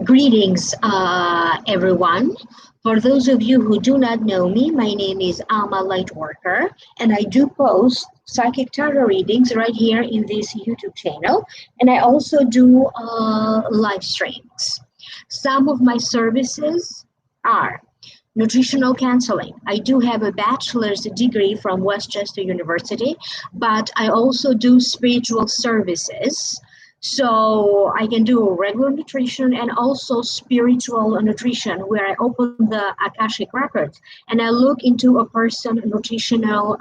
Greetings, everyone. For those of you who do not know me, my name is Alma LightWorker, and I do post psychic tarot readings right here in this YouTube channel, and I also do live streams. Some of my services are nutritional counseling. I do have a bachelor's degree from Westchester University, but I also do spiritual services. So I can do regular nutrition and also spiritual nutrition, where I open the Akashic records and I look into a person's nutritional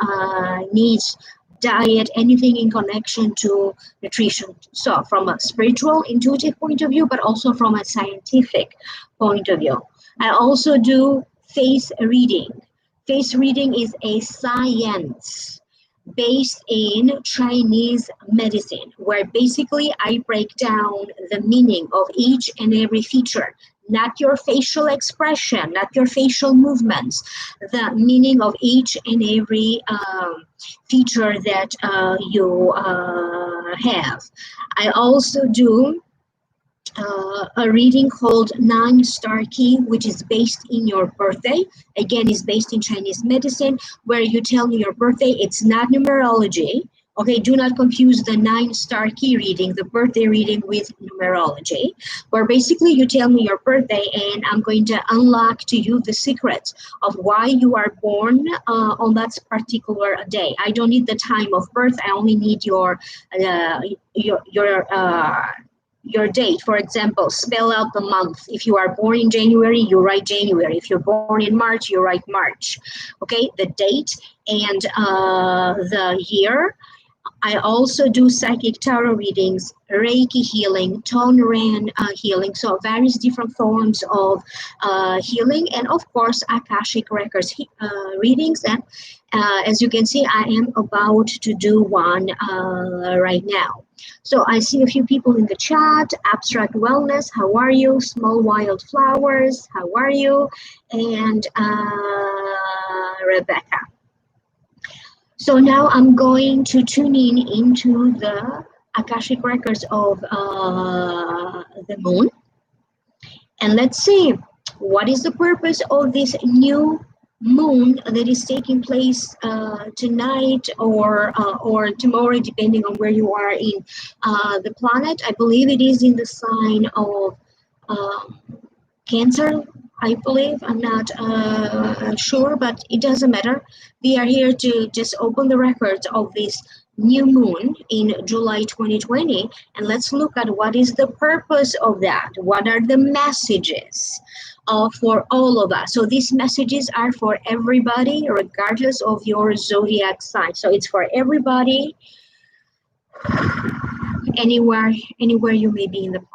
needs, diet, anything in connection to nutrition. So from a spiritual, intuitive point of view, but also from a scientific point of view. I also do face reading. Face reading is a science based in Chinese medicine, where basically I break down the meaning of each and every feature, not your facial expression, not your facial movements, the meaning of each and every feature that you have. I also do a reading called 9-Star Key, which is based in your birthday. Again, is based in Chinese medicine, where you tell me your birthday. It's not numerology. Okay, do not confuse the 9-Star Key reading, the birthday reading, with numerology, where basically you tell me your birthday and I'm going to unlock to you the secrets of why you are born on that particular day. I don't need the time of birth. I only need your date. For example, spell out the month. If you are born in January, you write January. If you're born in March, you write March. Okay, the date and the year. I also do psychic tarot readings, Reiki healing, Tonran healing, so various different forms of healing, and of course Akashic records readings. And as you can see, I am about to do one right now. So I see a few people in the chat. Abstract Wellness, how are you? Small Wild Flowers, how are you? And Rebecca. So now I'm going to tune in into the Akashic records of the moon. And let's see, what is the purpose of this new moon that is taking place tonight or tomorrow, depending on where you are in the planet. I believe it is in the sign of Cancer, I believe. I'm not sure, but it doesn't matter. We are here to just open the records of this new moon in July 2020, and let's look at what is the purpose of that. What are the messages for all of us? So these messages are for everybody, regardless of your zodiac sign. So it's for everybody, anywhere you may be in the planet.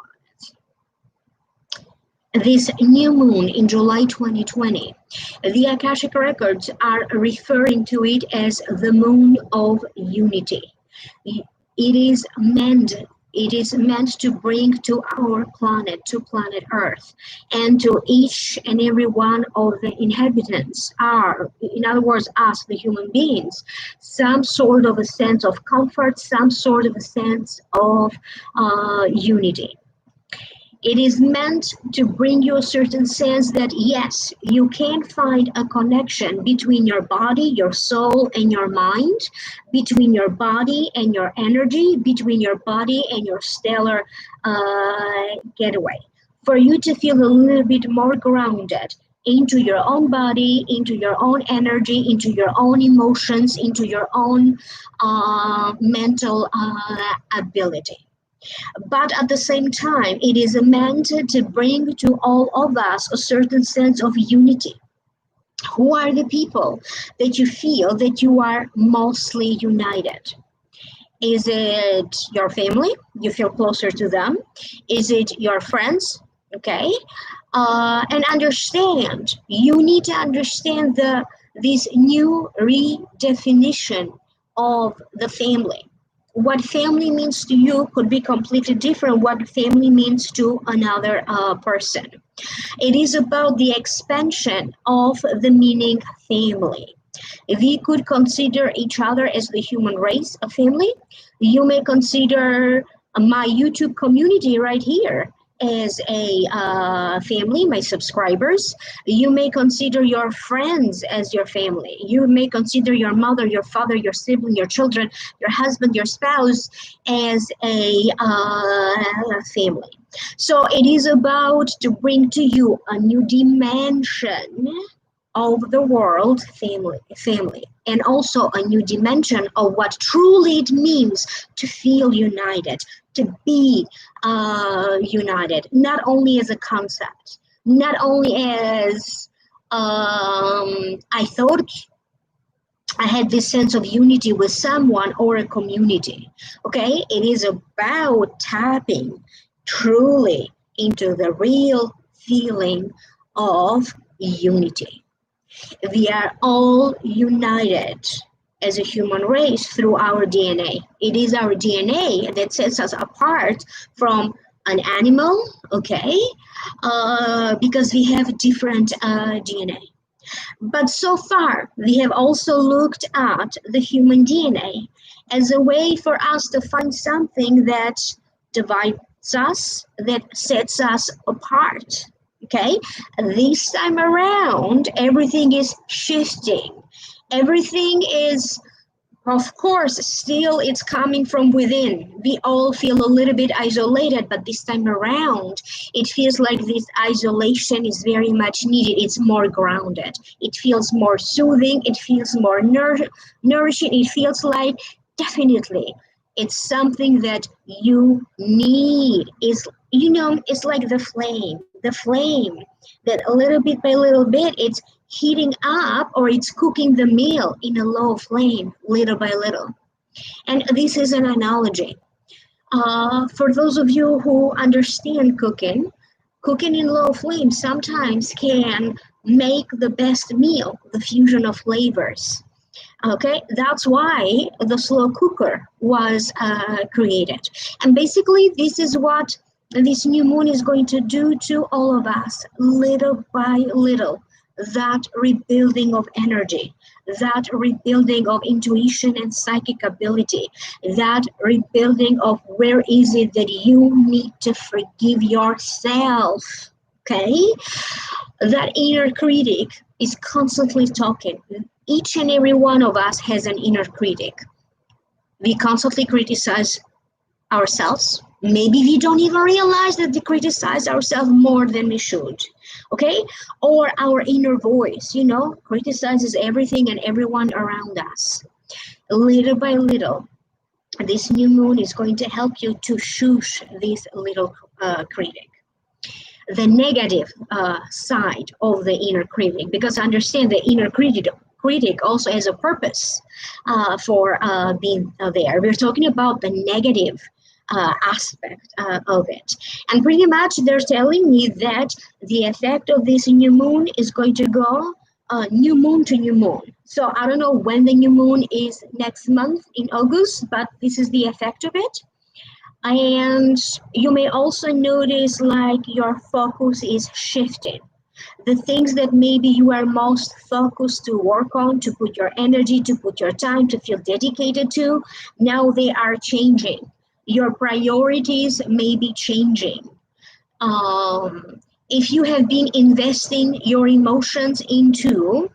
This new moon in July 2020, the Akashic records are referring to it as the moon of unity. It is meant to bring to our planet, to planet Earth, and to each and every one of the inhabitants, in other words, us, the human beings, some sort of a sense of comfort, some sort of a sense of unity. It is meant to bring you a certain sense that, yes, you can find a connection between your body, your soul, and your mind, between your body and your energy, between your body and your stellar getaway. For you to feel a little bit more grounded into your own body, into your own energy, into your own emotions, into your own mental ability. But at the same time, it is meant to bring to all of us a certain sense of unity. Who are the people that you feel that you are mostly united? Is it your family? You feel closer to them? Is it your friends? Okay. And understand, you need to understand this new redefinition of the family. What family means to you could be completely different what family means to another person. It is about the expansion of the meaning family. If we could consider each other as the human race a family, you may consider my YouTube community right here as a family, my subscribers. You may consider your friends as your family. You may consider your mother, your father, your sibling, your children, your husband, your spouse as a family. So it is about to bring to you a new dimension of the world family, and also a new dimension of what truly it means to feel united, to be united, not only as a concept, not only as I thought I had this sense of unity with someone or a community. Okay, it is about tapping truly into the real feeling of unity. We are all united as a human race through our DNA. It is our DNA that sets us apart from an animal, okay, because we have different DNA. But so far, we have also looked at the human DNA as a way for us to find something that divides us, that sets us apart. Okay, this time around, everything is shifting. Everything is, of course, still it's coming from within. We all feel a little bit isolated, but this time around, it feels like this isolation is very much needed. It's more grounded. It feels more soothing. It feels more nourishing. It feels like definitely it's something that you need. Is, you know, it's like the flame that a little bit by little bit, it's heating up, or it's cooking the meal in a low flame little by little. And this is an analogy. For those of you who understand cooking, cooking in low flame sometimes can make the best meal, the fusion of flavors. Okay, that's why the slow cooker was created. And basically, this is what this new moon is going to do to all of us, little by little. That rebuilding of energy, that rebuilding of intuition and psychic ability, that rebuilding of where is it that you need to forgive yourself. Okay, that inner critic is constantly talking. Each and every one of us has an inner critic. We constantly criticize ourselves. Maybe we don't even realize that we criticize ourselves more than we should. Okay? Or our inner voice, you know, criticizes everything and everyone around us. Little by little, this new moon is going to help you to shush this little critic, the negative side of the inner critic, because understand the inner critic also has a purpose for being there. We're talking about the negative aspect of it. And pretty much they're telling me that the effect of this new moon is going to go new moon to new moon. So I don't know when the new moon is next month in August, but this is the effect of it. And you may also notice like your focus is shifting. The things that maybe you are most focused to work on, to put your energy, to put your time, to feel dedicated to, now they are changing. Your priorities may be changing. If you have been investing your emotions into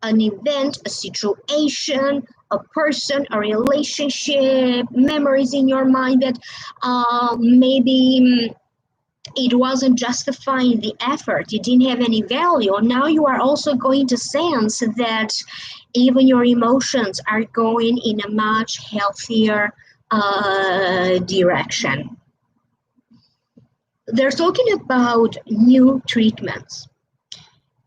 an event, a situation, a person, a relationship, memories in your mind that maybe it wasn't justifying the effort, it didn't have any value. Now you are also going to sense that even your emotions are going in a much healthier direction. They're talking about new treatments.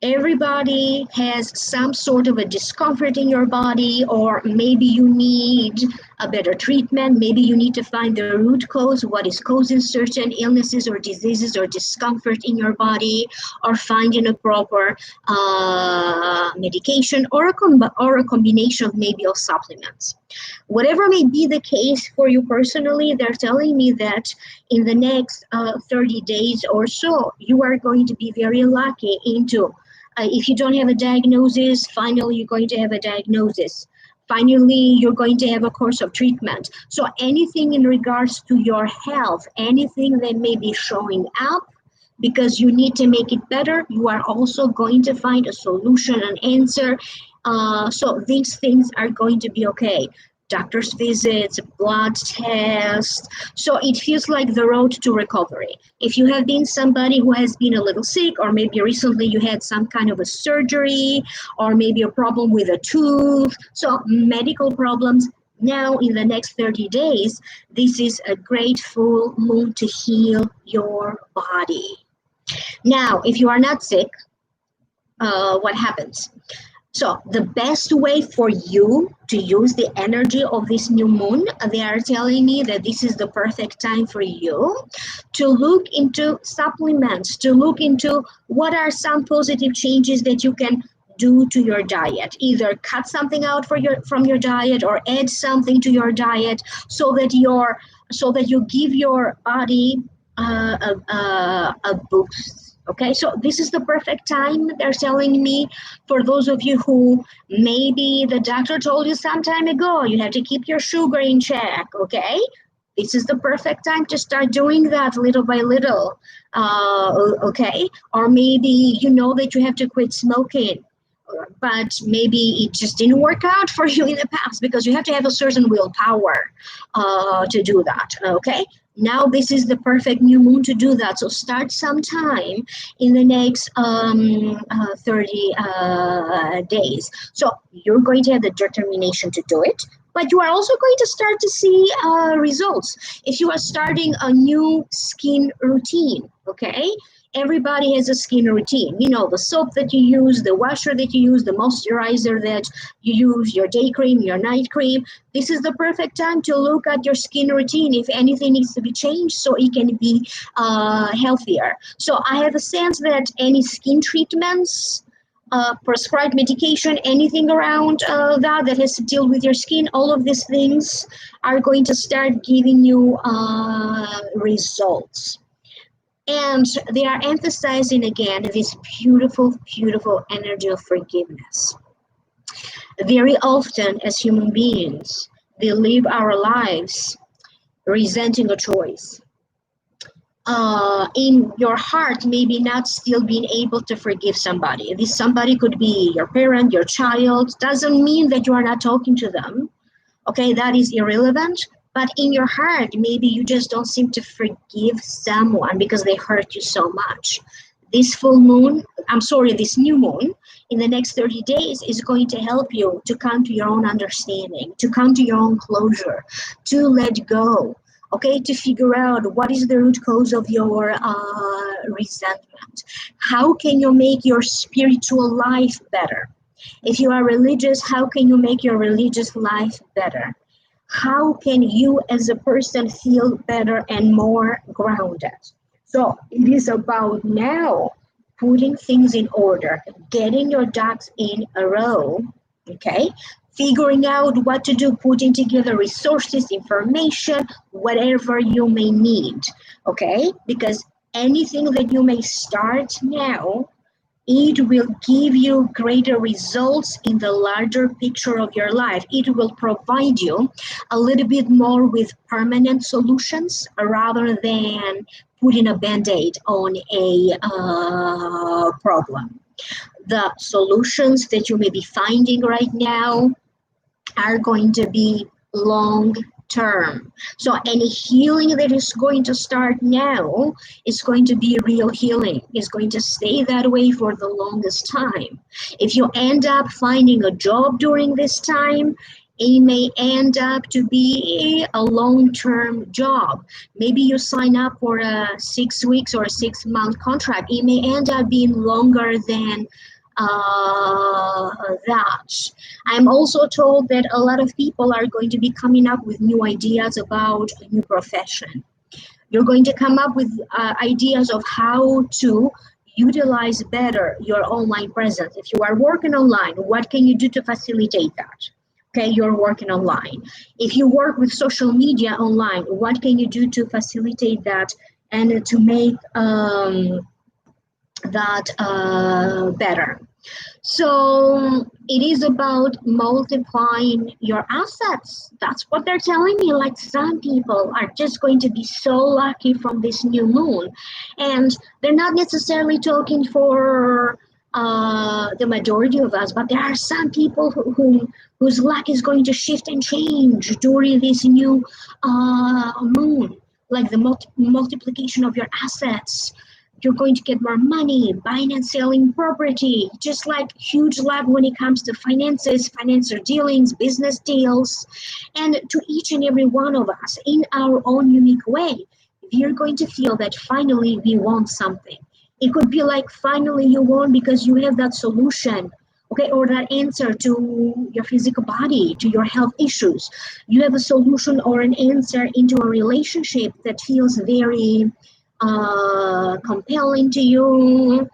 Everybody has some sort of a discomfort in your body, or maybe you need a better treatment. Maybe you need to find the root cause, what is causing certain illnesses or diseases or discomfort in your body, or finding a proper medication or a combination of maybe of supplements. Whatever may be the case for you personally, they're telling me that in the next 30 days or so, you are going to be very lucky into if you don't have a diagnosis, finally you're going to have a diagnosis. Finally, you're going to have a course of treatment. So anything in regards to your health, anything that may be showing up because you need to make it better, you are also going to find a solution, an answer. So these things are going to be okay. Doctor's visits, blood tests. So it feels like the road to recovery. If you have been somebody who has been a little sick, or maybe recently you had some kind of a surgery, or maybe a problem with a tooth, so medical problems, now in the next 30 days, this is a great full moon to heal your body. Now, if you are not sick, what happens? So the best way for you to use the energy of this new moon, they are telling me that this is the perfect time for you to look into supplements, to look into what are some positive changes that you can do to your diet. Either cut something out from your diet or add something to your diet so that you give your body a boost. Okay, so this is the perfect time, they're telling me, for those of you who maybe the doctor told you some time ago, you have to keep your sugar in check, okay? This is the perfect time to start doing that little by little, okay? Or maybe you know that you have to quit smoking, but maybe it just didn't work out for you in the past because you have to have a certain willpower to do that, okay? Now this is the perfect new moon to do that. So start sometime in the next 30 days. So you're going to have the determination to do it, but you are also going to start to see results. If you are starting a new skin routine, okay? Everybody has a skin routine. You know, the soap that you use, the washer that you use, the moisturizer that you use, your day cream, your night cream. This is the perfect time to look at your skin routine if anything needs to be changed so it can be healthier. So I have a sense that any skin treatments, prescribed medication, anything around that has to deal with your skin, all of these things are going to start giving you results. And they are emphasizing again this beautiful, beautiful energy of forgiveness. Very often, as human beings, we live our lives resenting a choice. In your heart, maybe not still being able to forgive somebody. This somebody could be your parent, your child. Doesn't mean that you are not talking to them. Okay, that is irrelevant. But in your heart, maybe you just don't seem to forgive someone because they hurt you so much. This this new moon in the next 30 days is going to help you to come to your own understanding, to come to your own closure, to let go, okay, to figure out what is the root cause of your resentment. How can you make your spiritual life better? If you are religious, how can you make your religious life better? How can you as a person feel better and more grounded? So it is about now putting things in order, getting your ducks in a row, okay? Figuring out what to do, putting together resources, information, whatever you may need, okay? Because anything that you may start now, it will give you greater results in the larger picture of your life. It will provide you a little bit more with permanent solutions rather than putting a band-aid on a problem. The solutions that you may be finding right now are going to be long term. So any healing that is going to start now is going to be real healing. It's going to stay that way for the longest time. If you end up finding a job during this time, it may end up to be a long-term job. Maybe you sign up for a 6 weeks or a 6-month contract. It may end up being longer than that. I'm also told that a lot of people are going to be coming up with new ideas about a new profession. You're going to come up with ideas of how to utilize better your online presence. If you are working online, what can you do to facilitate that? Okay, you're working online. If you work with social media online, what can you do to facilitate that and to make that better? So it is about multiplying your assets. That's what they're telling me. Like some people are just going to be so lucky from this new moon. And they're not necessarily talking for the majority of us, but there are some people whose luck is going to shift and change during this new moon. Like the multiplication of your assets, you're going to get more money buying and selling property, just like huge luck when it comes to finances, financial dealings, business deals. And to each and every one of us in our own unique way, we are going to feel that finally we want something. It could be like finally you won because you have that solution, okay, or that answer to your physical body, to your health issues. You have a solution or an answer into a relationship that feels very compelling to you.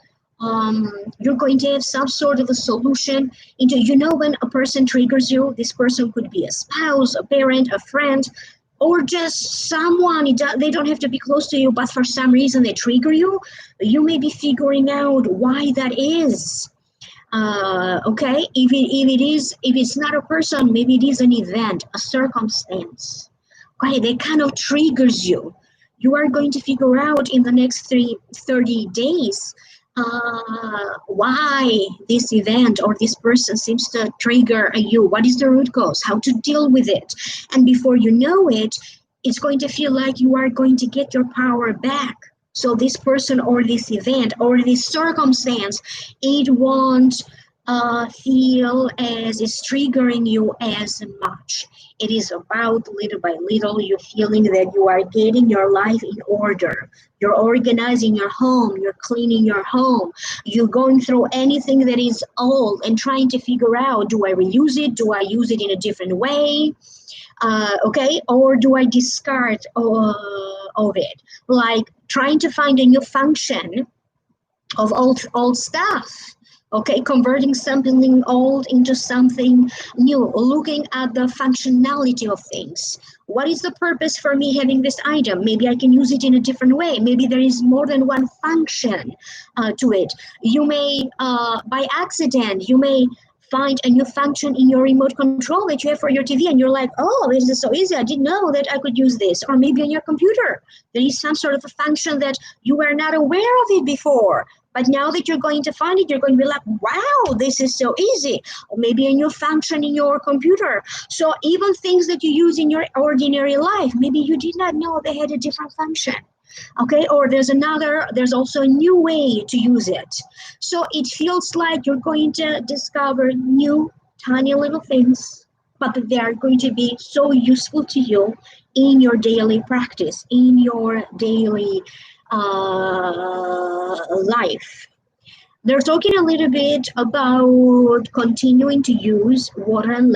You're going to have some sort of a solution into, when a person triggers you, this person could be a spouse, a parent, a friend, or just someone. They don't have to be close to you, but for some reason they trigger you. You may be figuring out why that is. Okay, if it's not a person, maybe it is an event, a circumstance. Okay, that kind of triggers you. You are going to figure out in the next 30 days why this event or this person seems to trigger you. What is the root cause? How to deal with it? And before you know it, it's going to feel like you are going to get your power back. So this person or this event or this circumstance, it won't feel as it's triggering you as much. It is about little by little you feeling that you are getting your life in order. You're organizing your home, you're cleaning your home, you're going through anything that is old and trying to figure out, do I reuse it? Do I use it in a different way? Okay, or do I discard of it? Like trying to find a new function of old stuff. Okay, converting something old into something new, looking at the functionality of things. What is the purpose for me having this item? Maybe I can use it in a different way. Maybe there is more than one function to it. You may, by accident, you may find a new function in your remote control that you have for your TV, and you're like, oh, this is so easy. I didn't know that I could use this. Or maybe on your computer, there is some sort of a function that you were not aware of it before. But now that you're going to find it, you're going to be like, wow, this is so easy. Or maybe a new function in your computer. So even things that you use in your ordinary life, maybe you did not know they had a different function. Okay, or there's also a new way to use it. So it feels like you're going to discover new tiny little things, but they are going to be so useful to you in your daily practice, in your daily life. They're talking a little bit about continuing to use water and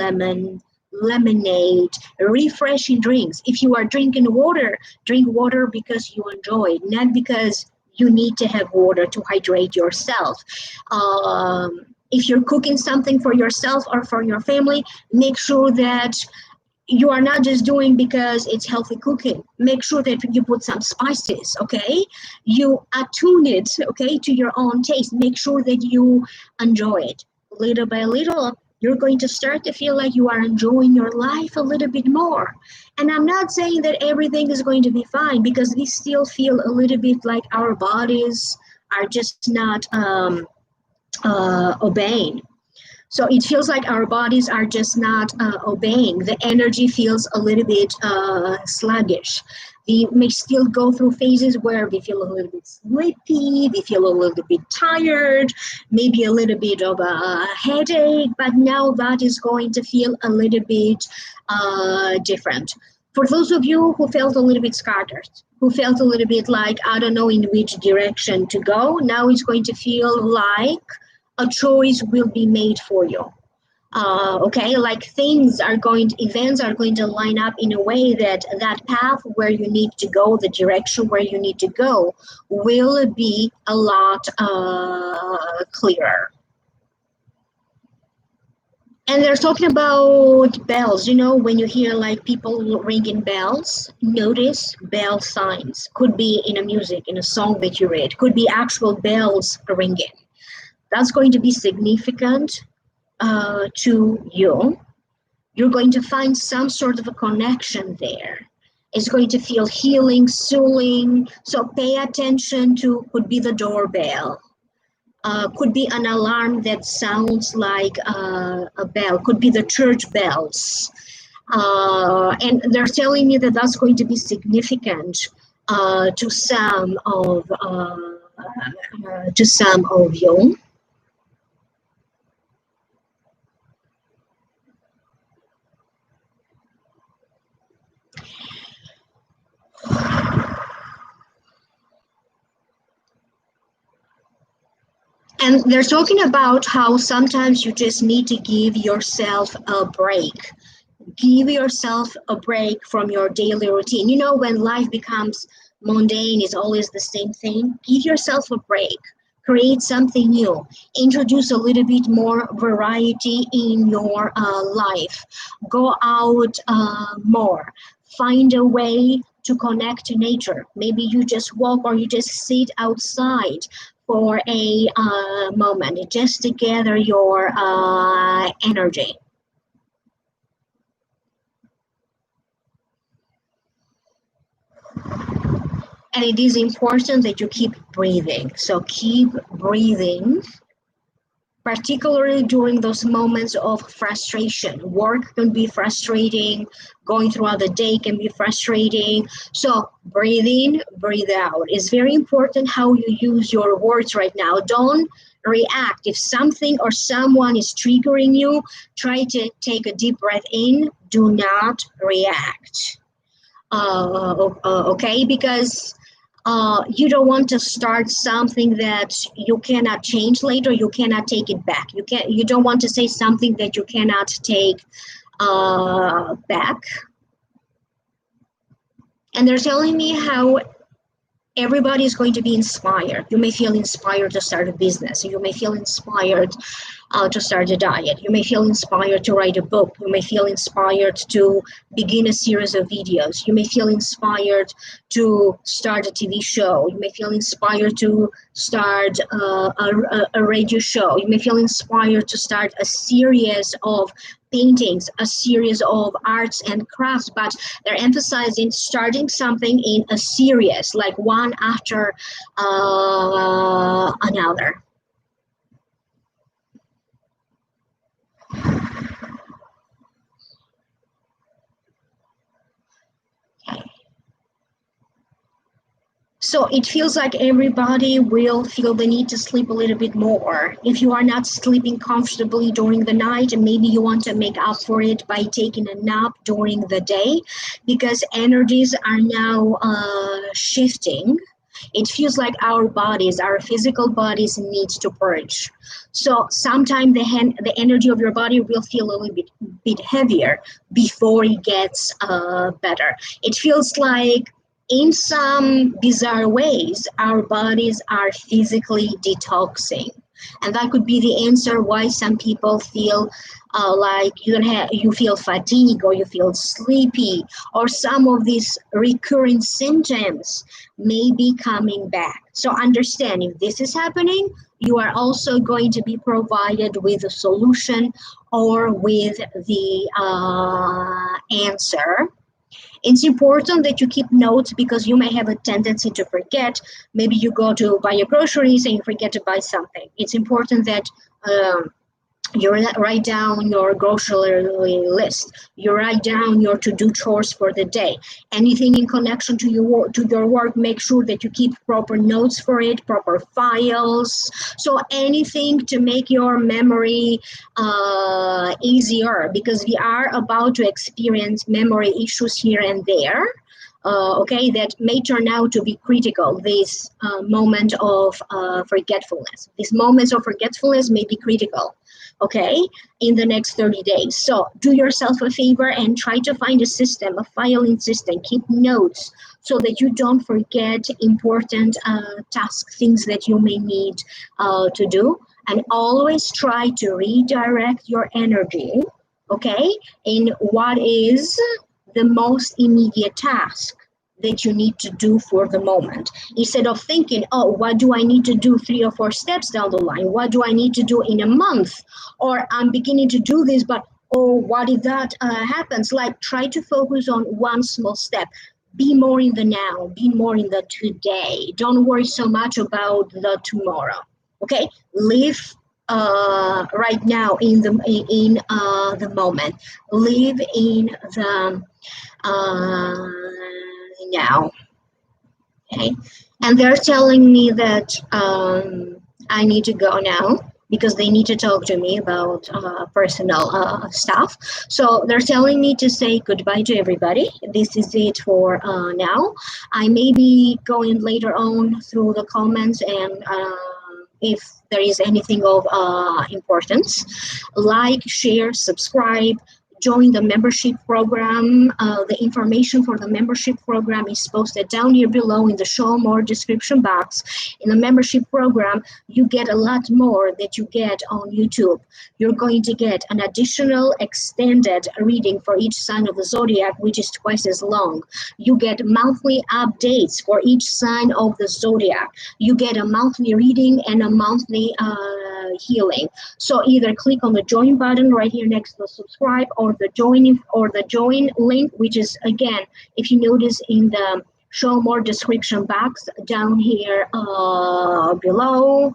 lemonade, refreshing drinks. If you are drinking water, drink water because you enjoy it, not because you need to have water to hydrate yourself. If you're cooking something for yourself or for your family, make sure that you are not just doing because it's healthy cooking. Make sure that you put some spices, okay? You attune it, okay, to your own taste. Make sure that you enjoy it. Little by little, you're going to start to feel like you are enjoying your life a little bit more. And I'm not saying that everything is going to be fine, because we still feel a little bit like our bodies are just not obeying. So it feels like our bodies are just not obeying. The energy feels a little bit sluggish. We may still go through phases where we feel a little bit sleepy, we feel a little bit tired, maybe a little bit of a headache, but now that is going to feel a little bit different. For those of you who felt a little bit scattered, who felt a little bit like, I don't know in which direction to go, now it's going to feel like a choice will be made for you. Okay, like events are going to line up in a way that path where you need to go, the direction where you need to go, will be a lot clearer. And they're talking about bells. When you hear like people ringing bells, notice bell signs. Could be in a music, in a song that you read. Could be actual bells ringing. that's going to be significant to you. You're going to find some sort of a connection there. It's going to feel healing, soothing. So pay attention to, could be the doorbell, could be an alarm that sounds like a bell, could be the church bells. And they're telling me that that's going to be significant to some of you. And they're talking about how sometimes you just need to give yourself a break. Give yourself a break from your daily routine. You know, when life becomes mundane, it's always the same thing. Give yourself a break. Create something new. Introduce a little bit more variety in your life. Go out more. Find a way to connect to nature. Maybe you just walk or you just sit outside for a moment, just to gather your energy. And it is important that you keep breathing. So keep breathing, particularly during those moments of frustration. Work can be frustrating, going throughout the day can be frustrating. So breathe in, breathe out. It's very important how you use your words right now. Don't react. If something or someone is triggering you, try to take a deep breath in. Do not react. Okay, because you don't want to start something that you cannot change later. You cannot take it back. You don't want to say something that you cannot take back. And they're telling me how everybody is going to be inspired. You may feel inspired to start a business. You may feel inspired to start a diet. You may feel inspired to write a book. You may feel inspired to begin a series of videos. You may feel inspired to start a TV show. You may feel inspired to start a radio show. You may feel inspired to start a series of paintings, a series of arts and crafts, but they're emphasizing starting something in a series, like one after another. So it feels like everybody will feel the need to sleep a little bit more. If you are not sleeping comfortably during the night, maybe you want to make up for it by taking a nap during the day, because energies are now shifting. It feels like our bodies, our physical bodies, need to purge. So sometimes the energy of your body will feel a little bit heavier before it gets better. It feels like in some bizarre ways, our bodies are physically detoxing. And that could be the answer why some people feel like you feel fatigue, or you feel sleepy, or some of these recurring symptoms may be coming back. So understand, if this is happening, you are also going to be provided with a solution or with the answer. It's important that you keep notes, because you may have a tendency to forget. Maybe you go to buy your groceries and you forget to buy something. It's important that you write down your grocery list. You write down your to-do chores for the day. Anything in connection to your work, make sure that you keep proper notes for it, proper files. So anything to make your memory easier, because we are about to experience memory issues here and there. Okay, that may turn out to be critical, this moment of forgetfulness. These moments of forgetfulness may be critical, okay, in the next 30 days. So do yourself a favor and try to find a system, a filing system. Keep notes so that you don't forget important tasks, things that you may need to do. And always try to redirect your energy, okay, in what is the most immediate task. that you need to do for the moment. Instead of thinking, oh, what do I need to do 3 or 4 steps down the line? What do I need to do in a month? Or I'm beginning to do this, but oh, what if that happens? Like, try to focus on one small step. Be more in the now, be more in the today. Don't worry so much about the tomorrow. Okay, live right now in the moment. Live in the now. Okay, and they're telling me that I need to go now because they need to talk to me about personal stuff. So they're telling me to say goodbye to everybody. This is it for now. I may be going later on through the comments and if there is anything of importance, like, share, subscribe, join the membership program. The information for the membership program is posted down here below in the show more description box. In the membership program, you get a lot more that you get on YouTube. You're going to get an additional extended reading for each sign of the zodiac, which is twice as long. You get monthly updates for each sign of the zodiac. You get a monthly reading and a monthly healing. So either click on the join button right here next to the subscribe, or the join link, which is, again, if you notice in the show more description box down here below.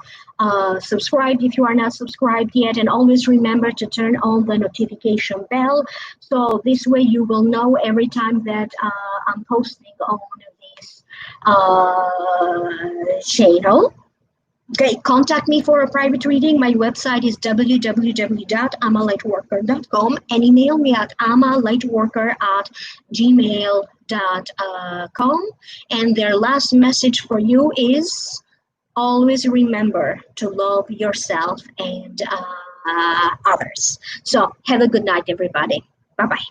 Subscribe if you are not subscribed yet, and always remember to turn on the notification bell, so this way you will know every time that I'm posting on this channel. Okay, contact me for a private reading. My website is www.amalightworker.com, and email me at amalightworker@gmail.com. And their last message for you is, always remember to love yourself and others. So have a good night, everybody. Bye-bye.